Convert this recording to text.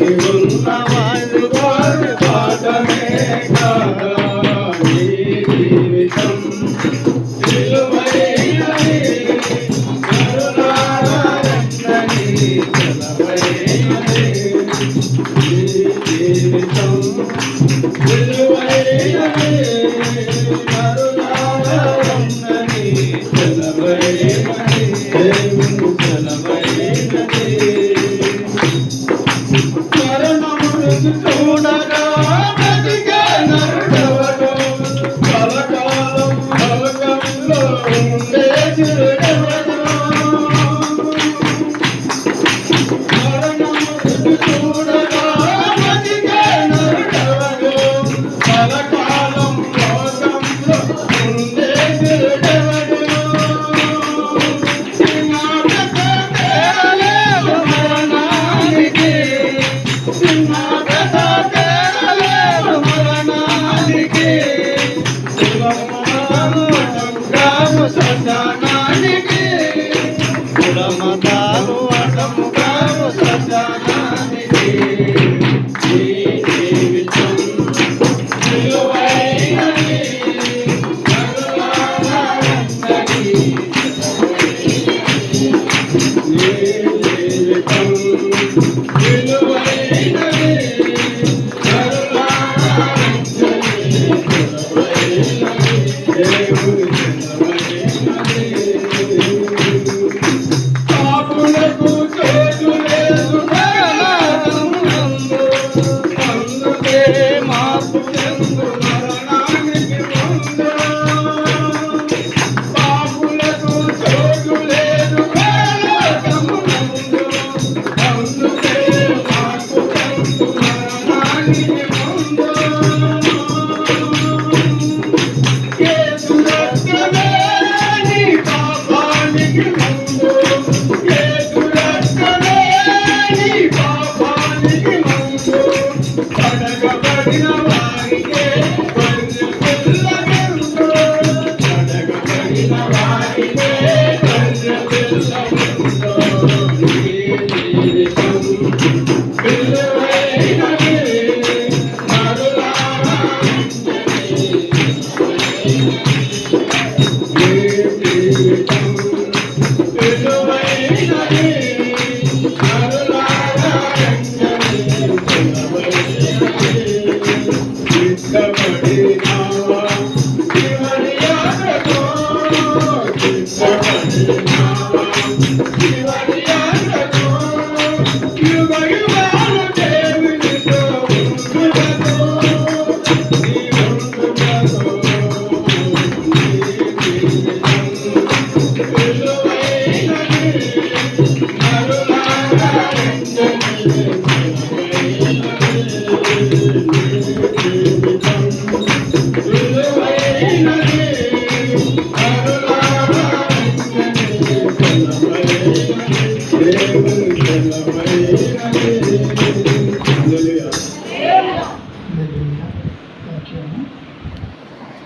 ఉన్నవారి వారి పాఠమే కాదా నీ జీవితం విలువైనది కరుణారత్నని సెలవైనది నీ జీవితం విలువైనది కరుణారత్నని సెలవైనది దేవుని సెలవైనది చూడగా బ్రతికే నరుడెవడు కలకాలం కలకంలో ఉండే చిరుడెవడు చూడగా బ్రతికే నరుడెవడు కలకాలం లోకంలో ఉండే చిరుడెవడు మరణానికి సజనానికి కులమతాలు అటముగాము సజనానికి జీవితం విలువైనది జీవితం విలువైనది Hello.